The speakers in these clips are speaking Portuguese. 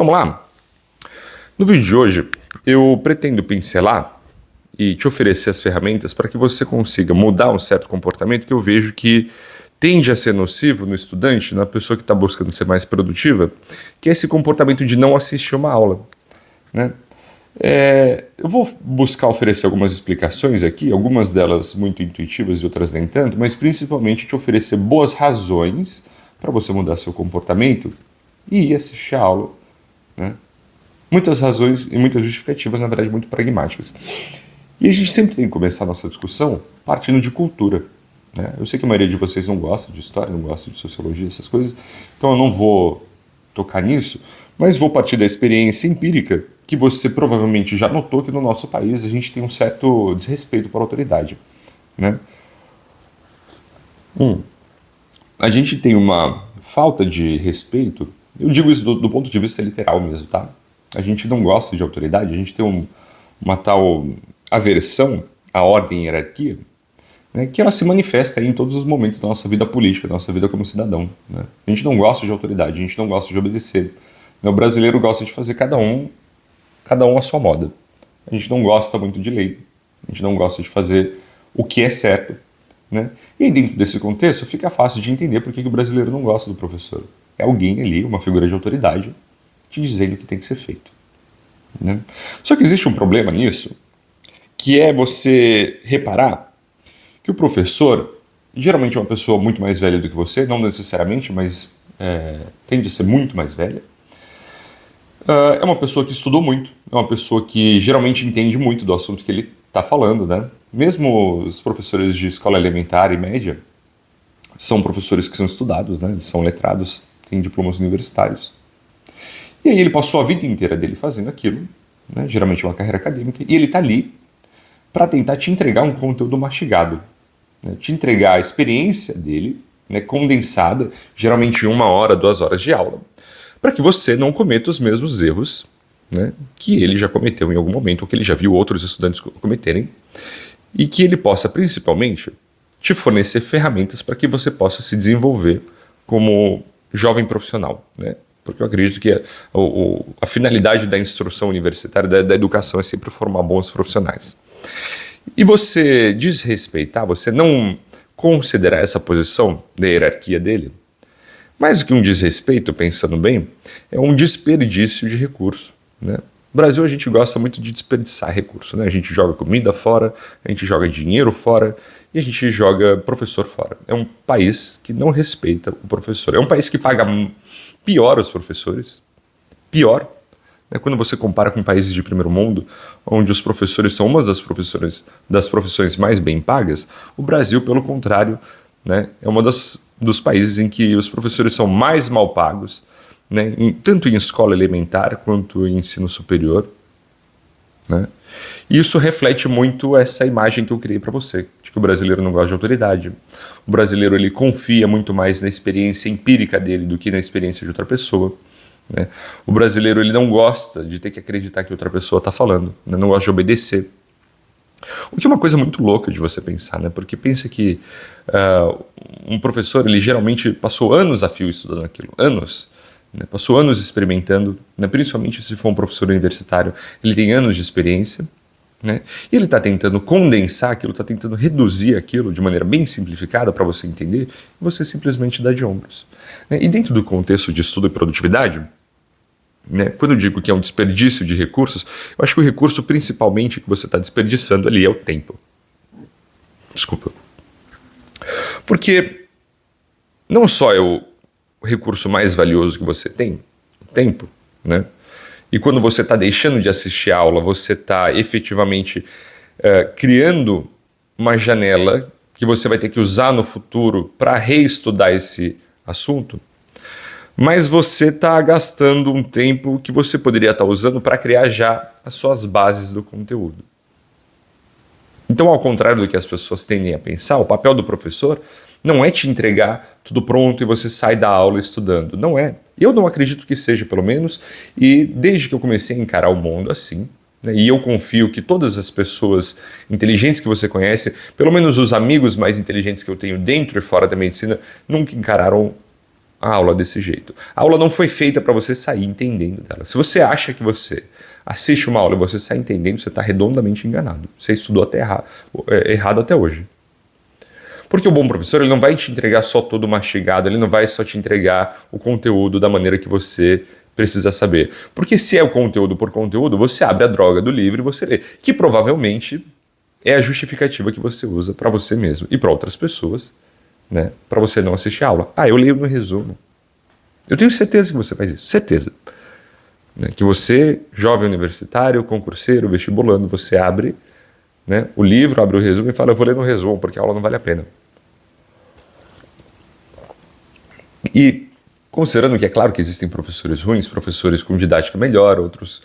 Vamos lá? No vídeo de hoje, eu pretendo pincelar e te oferecer as ferramentas para que você consiga mudar um certo comportamento que eu vejo que tende a ser nocivo no estudante, na pessoa que está buscando ser mais produtiva, que é esse comportamento de não assistir uma aula, né? Eu vou buscar oferecer algumas explicações aqui, algumas delas muito intuitivas e outras nem tanto, mas principalmente te oferecer boas razões para você mudar seu comportamento e ir assistir a aula, né? Muitas razões e muitas justificativas, na verdade, muito pragmáticas. E a gente sempre tem que começar a nossa discussão partindo de cultura, né? Eu sei que a maioria de vocês não gosta de história, não gosta de sociologia, essas coisas, então eu não vou tocar nisso, mas vou partir da experiência empírica que você provavelmente já notou que no nosso país a gente tem um certo desrespeito para a autoridade, né? A gente tem uma falta de respeito, eu digo isso do ponto de vista literal mesmo, tá? A gente não gosta de autoridade, a gente tem uma tal aversão à ordem e hierarquia, né, que ela se manifesta aí em todos os momentos da nossa vida política, da nossa vida como cidadão, né? A gente não gosta de autoridade, a gente não gosta de obedecer. O brasileiro gosta de fazer cada um à sua moda. A gente não gosta muito de lei, a gente não gosta de fazer o que é certo, né? E aí dentro desse contexto fica fácil de entender por que o brasileiro não gosta do professor. É alguém ali, uma figura de autoridade, te dizendo o que tem que ser feito, né? Só que existe um problema nisso, que é você reparar que o professor geralmente é uma pessoa muito mais velha do que você, não necessariamente, mas tende a ser muito mais velha. É uma pessoa que estudou muito, é uma pessoa que geralmente entende muito do assunto que ele está falando, né? Mesmo os professores de escola elementar e média são professores que são estudados, né? Eles são letrados, têm diplomas universitários. E aí ele passou a vida inteira dele fazendo aquilo, né? Geralmente uma carreira acadêmica, e ele está ali para tentar te entregar um conteúdo mastigado, né? Te entregar a experiência dele, né, condensada, geralmente em 1 hora, 2 horas de aula, para que você não cometa os mesmos erros, né, que ele já cometeu em algum momento, ou que ele já viu outros estudantes cometerem, e que ele possa, principalmente, te fornecer ferramentas para que você possa se desenvolver como jovem profissional, né? Porque eu acredito que a finalidade da instrução universitária, da educação, é sempre formar bons profissionais. E você desrespeitar, você não considerar essa posição da hierarquia dele, mais do que um desrespeito, pensando bem, é um desperdício de recurso, né? No Brasil a gente gosta muito de desperdiçar recurso, né? A gente joga comida fora, a gente joga dinheiro fora e a gente joga professor fora. É um país que não respeita o professor. É um país que paga pior os professores, pior, né? Quando você compara com países de primeiro mundo, onde os professores são uma das profissões mais bem pagas, o Brasil, pelo contrário, né, é uma dos países em que os professores são mais mal pagos, né, tanto em escola elementar quanto em ensino superior, né? E isso reflete muito essa imagem que eu criei para você, de que o brasileiro não gosta de autoridade. O brasileiro ele confia muito mais na experiência empírica dele do que na experiência de outra pessoa, né? O brasileiro ele não gosta de ter que acreditar que outra pessoa está falando, né? Não gosta de obedecer. O que é uma coisa muito louca de você pensar, né? Porque pensa que um professor, ele geralmente passou anos a fio estudando aquilo, anos, né? Passou anos experimentando, né? Principalmente se for um professor universitário, ele tem anos de experiência, né? E ele está tentando condensar aquilo, está tentando reduzir aquilo de maneira bem simplificada para você entender, e você simplesmente dá de ombros, né? E dentro do contexto de estudo e produtividade, né, quando eu digo que é um desperdício de recursos, eu acho que o recurso principalmente que você está desperdiçando ali é o tempo. Desculpa. Porque não só é o recurso mais valioso que você tem, o tempo, né? E quando você está deixando de assistir a aula, você está efetivamente criando uma janela que você vai ter que usar no futuro para reestudar esse assunto, mas você está gastando um tempo que você poderia estar usando para criar já as suas bases do conteúdo. Então, ao contrário do que as pessoas tendem a pensar, o papel do professor não é te entregar tudo pronto e você sai da aula estudando. Não é. Eu não acredito que seja, pelo menos, e desde que eu comecei a encarar o mundo assim, né, e eu confio que todas as pessoas inteligentes que você conhece, pelo menos os amigos mais inteligentes que eu tenho dentro e fora da medicina, nunca encararam a aula desse jeito. A aula não foi feita para você sair entendendo dela. Se você acha que você assiste uma aula e você sai entendendo, você está redondamente enganado. Você estudou até errado até hoje. Porque o bom professor, ele não vai te entregar só todo mastigado, ele não vai só te entregar o conteúdo da maneira que você precisa saber. Porque se é o conteúdo por conteúdo, você abre a droga do livro e você lê. Que provavelmente é a justificativa que você usa para você mesmo e para outras pessoas, né? Para você não assistir a aula. Eu leio no resumo. Eu tenho certeza que você faz isso. Certeza. Né? Que você, jovem universitário, concurseiro, vestibulando, você abre, né, o livro, abre o resumo e fala, eu vou ler no resumo, porque a aula não vale a pena. E considerando que é claro que existem professores ruins, professores com didática melhor, outros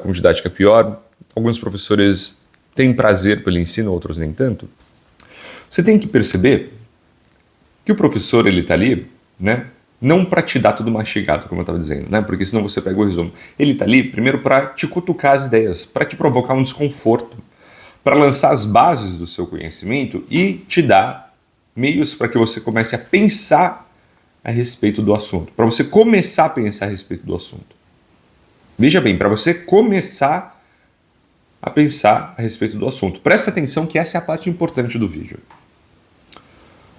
com didática pior, alguns professores têm prazer pelo ensino, outros nem tanto, você tem que perceber que o professor ele está ali, né, não para te dar tudo mastigado, como eu estava dizendo, né, porque senão você pega o resumo. Ele está ali primeiro para te cutucar as ideias, para te provocar um desconforto, para lançar as bases do seu conhecimento e te dar meios para que você comece a pensar a respeito do assunto, para você começar a pensar a respeito do assunto. Veja bem, para você começar a pensar a respeito do assunto. Presta atenção que essa é a parte importante do vídeo.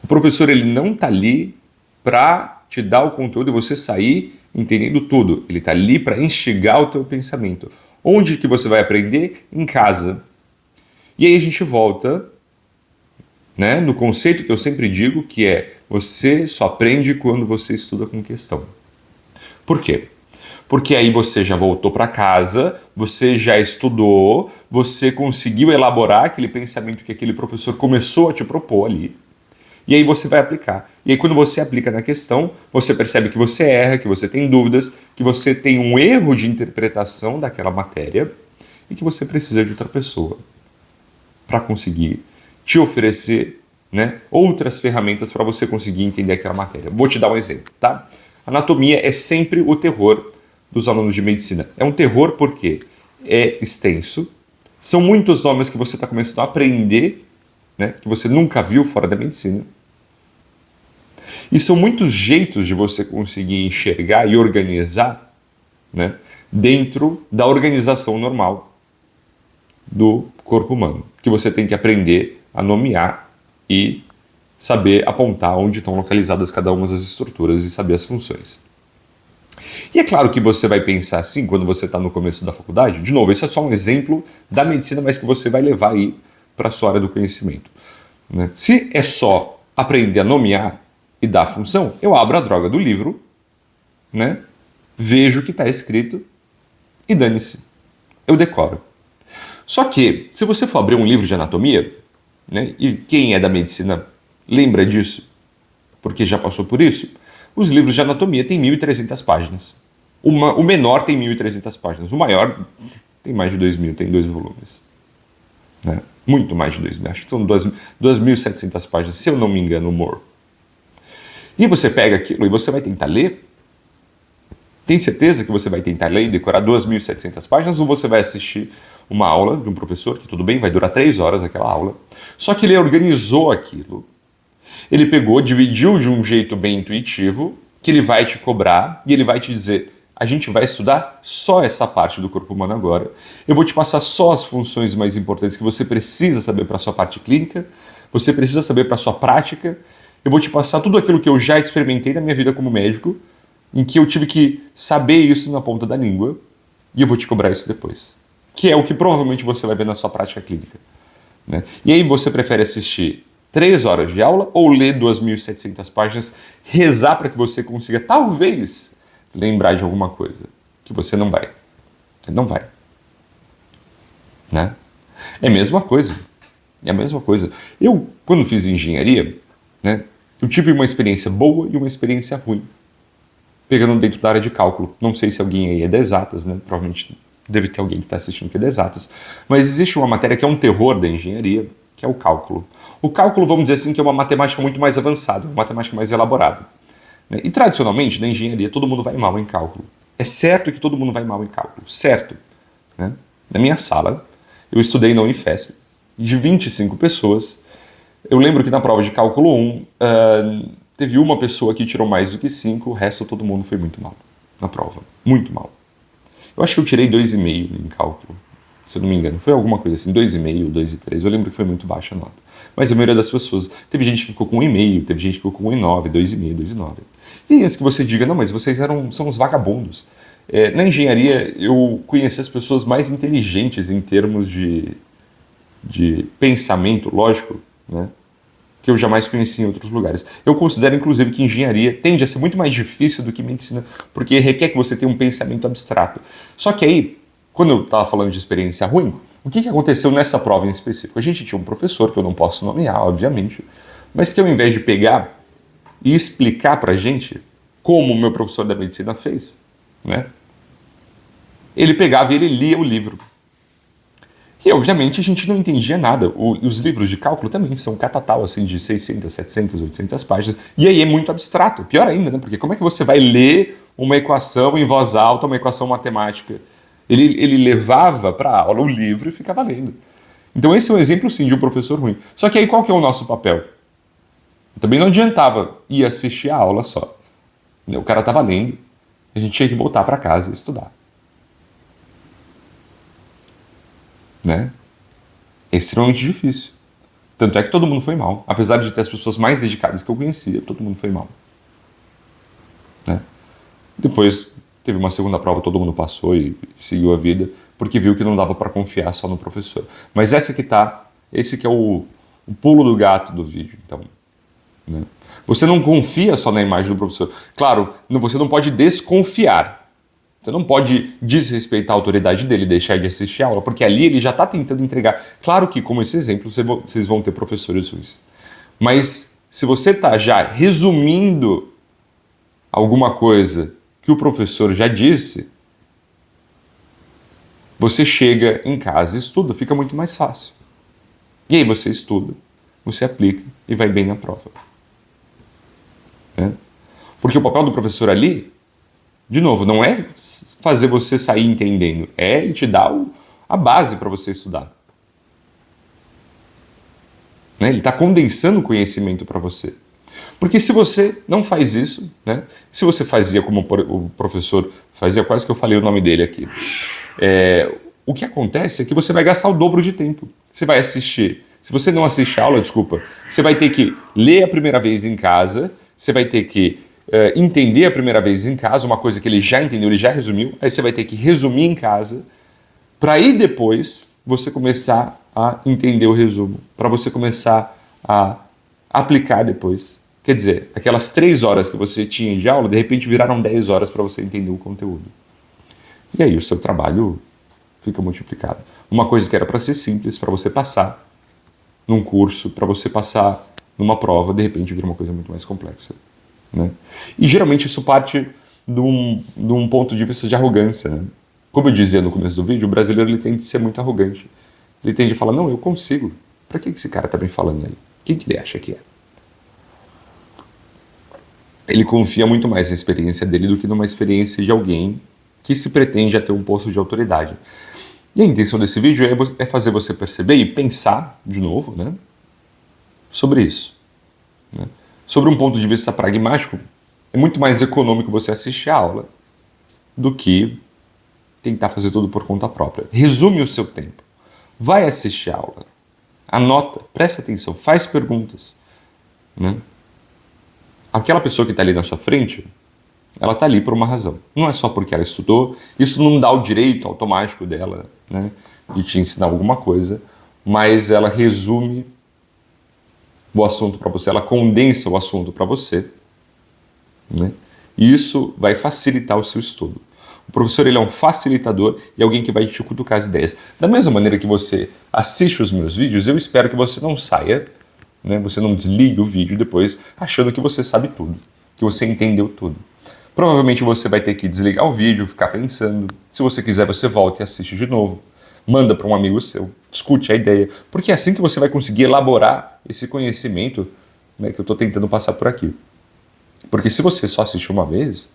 O professor ele não está ali para te dar o conteúdo e você sair entendendo tudo. Ele está ali para instigar o teu pensamento. Onde que você vai aprender? Em casa. E aí a gente volta, né, no conceito que eu sempre digo, que é você só aprende quando você estuda com questão. Por quê? Porque aí você já voltou para casa, você já estudou, você conseguiu elaborar aquele pensamento que aquele professor começou a te propor ali, e aí você vai aplicar. E aí quando você aplica na questão, você percebe que você erra, que você tem dúvidas, que você tem um erro de interpretação daquela matéria e que você precisa de outra pessoa para conseguir te oferecer, né, outras ferramentas para você conseguir entender aquela matéria. Vou te dar um exemplo, tá? Anatomia é sempre o terror dos alunos de medicina. É um terror porque é extenso, são muitos nomes que você está começando a aprender, né, que você nunca viu fora da medicina, e são muitos jeitos de você conseguir enxergar e organizar, né, dentro da organização normal do corpo humano, que você tem que aprender a nomear e saber apontar onde estão localizadas cada uma das estruturas e saber as funções. E é claro que você vai pensar assim quando você está no começo da faculdade. De novo, esse é só um exemplo da medicina, mas que você vai levar aí para a sua área do conhecimento, né? Se é só aprender a nomear e dar função, eu abro a droga do livro, né, vejo o que está escrito e dane-se, eu decoro. Só que, se você for abrir um livro de anatomia, né, e quem é da medicina lembra disso, porque já passou por isso, os livros de anatomia têm 1.300 páginas. O menor tem 1.300 páginas. O maior tem mais de 2.000, tem 2 volumes. Né? Muito mais de 2.000. Acho que são 2.700 páginas, se eu não me engano, humor. E você pega aquilo e você vai tentar ler. Tem certeza que você vai tentar ler e decorar 2.700 páginas ou você vai assistir uma aula de um professor, que tudo bem, vai durar 3 horas aquela aula. Só que ele organizou aquilo. Ele pegou, dividiu de um jeito bem intuitivo, que ele vai te cobrar e ele vai te dizer, a gente vai estudar só essa parte do corpo humano agora. Eu vou te passar só as funções mais importantes que você precisa saber para a sua parte clínica, você precisa saber para a sua prática. Eu vou te passar tudo aquilo que eu já experimentei na minha vida como médico, em que eu tive que saber isso na ponta da língua, e eu vou te cobrar isso depois. Que é o que provavelmente você vai ver na sua prática clínica. Né? E aí você prefere assistir 3 horas de aula ou ler 2.700 páginas, rezar para que você consiga, talvez, lembrar de alguma coisa que você não vai. Você não vai. Né? É a mesma coisa. É a mesma coisa. Eu, quando fiz engenharia, né, eu tive uma experiência boa e uma experiência ruim, pegando dentro da área de cálculo. Não sei se alguém aí é de exatas, né? Provavelmente deve ter alguém que está assistindo que é de exatas. Mas existe uma matéria que é um terror da engenharia, que é o cálculo. O cálculo, vamos dizer assim, que é uma matemática muito mais avançada, uma matemática mais elaborada. Né? E tradicionalmente, na engenharia, todo mundo vai mal em cálculo. É certo que todo mundo vai mal em cálculo, certo. Né? Na minha sala, eu estudei na Unifesp, de 25 pessoas, eu lembro que na prova de cálculo 1, teve uma pessoa que tirou mais do que 5, o resto todo mundo foi muito mal na prova. Muito mal. Eu acho que eu tirei 2,5 em cálculo, se eu não me engano. Foi alguma coisa assim, 2,5, 2,3. Eu lembro que foi muito baixa a nota. Mas a maioria das pessoas, teve gente que ficou com 1,5, teve gente que ficou com 1,9, 2,5, 2,9. E antes que você diga, não, mas vocês são os vagabundos. Na engenharia, eu conheci as pessoas mais inteligentes em termos de pensamento lógico, né, que eu jamais conheci em outros lugares. Eu considero, inclusive, que engenharia tende a ser muito mais difícil do que medicina, porque requer que você tenha um pensamento abstrato. Só que aí, quando eu estava falando de experiência ruim, o que aconteceu nessa prova em específico? A gente tinha um professor, que eu não posso nomear, obviamente, mas que ao invés de pegar e explicar pra gente como o meu professor da medicina fez, né, ele pegava e ele lia o livro. E, obviamente, a gente não entendia nada. Os livros de cálculo também são catatal, assim, de 600, 700, 800 páginas. E aí é muito abstrato. Pior ainda, né? Porque como é que você vai ler uma equação em voz alta, uma equação matemática? Ele levava para a aula o livro e ficava lendo. Então esse é um exemplo, sim, de um professor ruim. Só que aí qual que é o nosso papel? Também não adiantava ir assistir a aula só. O cara estava lendo, a gente tinha que voltar para casa e estudar. Né? É extremamente difícil. Tanto é que todo mundo foi mal. Apesar de ter as pessoas mais dedicadas que eu conhecia, todo mundo foi mal. Né? Depois teve uma segunda prova, todo mundo passou e seguiu a vida, porque viu que não dava para confiar só no professor. Mas esse que é o pulo do gato do vídeo. Então, né? Você não confia só na imagem do professor. Claro, você não pode desconfiar. Você não pode desrespeitar a autoridade dele, deixar de assistir a aula, porque ali ele já está tentando entregar. Claro que, como esse exemplo, vocês vão ter professores ruins. Mas se você está já resumindo alguma coisa que o professor já disse, você chega em casa e estuda, fica muito mais fácil. E aí você estuda, você aplica e vai bem na prova. Né? Porque o papel do professor ali, de novo, não é fazer você sair entendendo, é ele te dar a base para você estudar. Né? Ele está condensando o conhecimento para você. Porque se você não faz isso, né? Se você fazia como o professor fazia, quase que eu falei o nome dele aqui, o que acontece é que você vai gastar o dobro de tempo. Você vai assistir. Se você não assiste a aula, desculpa, você vai ter que ler a primeira vez em casa, você vai ter que entender a primeira vez em casa, uma coisa que ele já entendeu, ele já resumiu, aí você vai ter que resumir em casa, para aí depois você começar a entender o resumo, para você começar a aplicar depois. Quer dizer, aquelas 3 horas que você tinha de aula, de repente viraram 10 horas para você entender o conteúdo. E aí o seu trabalho fica multiplicado. Uma coisa que era para ser simples, para você passar num curso, para você passar numa prova, de repente vira uma coisa muito mais complexa. Né? E geralmente isso parte de um ponto de vista de arrogância. Né? Como eu dizia no começo do vídeo, o brasileiro ele tende a ser muito arrogante. Ele tende a falar, não, eu consigo. Para que esse cara está me falando aí? Quem que ele acha que é? Ele confia muito mais na experiência dele do que numa experiência de alguém que se pretende a ter um posto de autoridade. E a intenção desse vídeo é fazer você perceber e pensar, de novo, né, sobre isso. Né? Sobre um ponto de vista pragmático, é muito mais econômico você assistir a aula do que tentar fazer tudo por conta própria. Resume o seu tempo. Vai assistir a aula. Anota, presta atenção, faz perguntas. Né? Aquela pessoa que está ali na sua frente, ela está ali por uma razão. Não é só porque ela estudou, isso não dá o direito automático dela, né, de te ensinar alguma coisa, mas ela resume o assunto para você, ela condensa o assunto para você, né, e isso vai facilitar o seu estudo. O professor ele é um facilitador e alguém que vai te cutucar as ideias. Da mesma maneira que você assiste os meus vídeos, eu espero que você não saia, né, você não desligue o vídeo depois achando que você sabe tudo, que você entendeu tudo. Provavelmente você vai ter que desligar o vídeo, ficar pensando. Se você quiser, você volta e assiste de novo. Manda para um amigo seu, discute a ideia, porque é assim que você vai conseguir elaborar esse conhecimento, né, que eu estou tentando passar por aqui. Porque se você só assistir uma vez,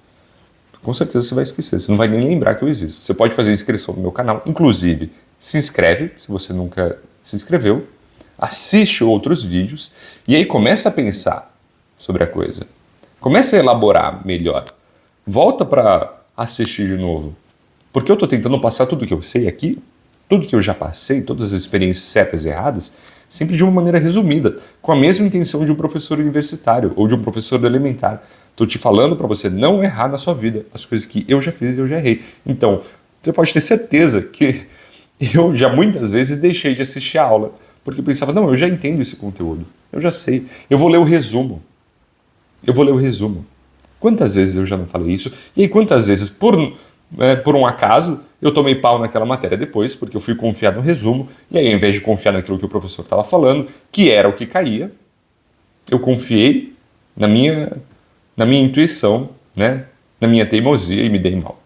com certeza você vai esquecer, você não vai nem lembrar que eu existo. Você pode fazer inscrição no meu canal, inclusive se inscreve, se você nunca se inscreveu, assiste outros vídeos e aí começa a pensar sobre a coisa. Comece a elaborar melhor. Volta para assistir de novo. Porque eu estou tentando passar tudo que eu sei aqui, tudo que eu já passei, todas as experiências certas e erradas, sempre de uma maneira resumida, com a mesma intenção de um professor universitário ou de um professor do elementar. Estou te falando para você não errar na sua vida as coisas que eu já fiz e eu já errei. Então, você pode ter certeza que eu já muitas vezes deixei de assistir a aula, porque eu pensava, não, eu já entendo esse conteúdo, eu já sei, eu vou ler o resumo. Eu vou ler o resumo. Quantas vezes eu já não falei isso? E aí quantas vezes, por um acaso, eu tomei pau naquela matéria depois, porque eu fui confiar no resumo, e aí ao invés de confiar naquilo que o professor estava falando, que era o que caía, eu confiei na minha intuição, né, na minha teimosia e me dei mal.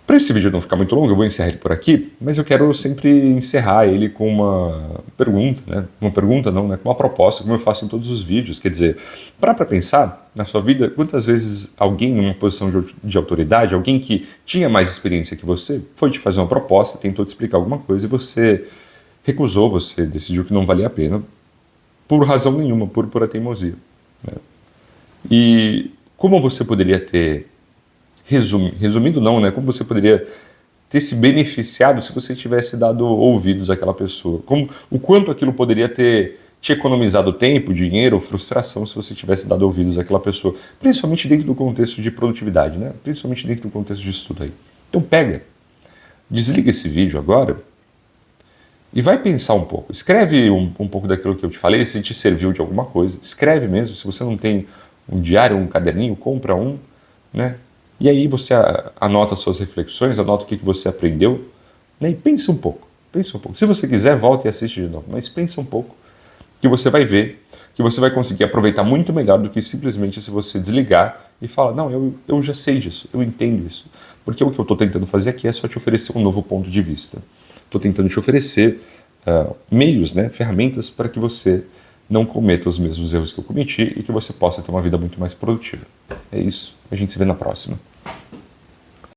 Para esse vídeo não ficar muito longo, eu vou encerrar ele por aqui, mas eu quero sempre encerrar ele com uma pergunta, né? Uma pergunta não, né? Com uma proposta, como eu faço em todos os vídeos. Quer dizer, para pensar na sua vida, quantas vezes alguém numa posição de autoridade, alguém que tinha mais experiência que você, foi te fazer uma proposta, tentou te explicar alguma coisa e você recusou, você decidiu que não valia a pena, por razão nenhuma, por pura teimosia, né? E como você poderia ter resumindo não, né? Como você poderia ter se beneficiado se você tivesse dado ouvidos àquela pessoa? O quanto aquilo poderia ter te economizado tempo, dinheiro ou frustração se você tivesse dado ouvidos àquela pessoa? Principalmente dentro do contexto de produtividade, né? Principalmente dentro do contexto de estudo aí. Então desliga esse vídeo agora e vai pensar um pouco. Escreve um pouco daquilo que eu te falei, se te serviu de alguma coisa. Escreve mesmo, se você não tem um diário, um caderninho, compra um, né? E aí você anota suas reflexões, anota o que você aprendeu, né? E pensa um pouco, pensa um pouco. Se você quiser, volta e assiste de novo, mas pensa um pouco, que você vai ver, que você vai conseguir aproveitar muito melhor do que simplesmente se você desligar e falar, não, eu já sei disso, eu entendo isso. Porque o que eu estou tentando fazer aqui é só te oferecer um novo ponto de vista. Estou tentando te oferecer meios, né, ferramentas para que você não cometa os mesmos erros que eu cometi e que você possa ter uma vida muito mais produtiva. É isso. A gente se vê na próxima.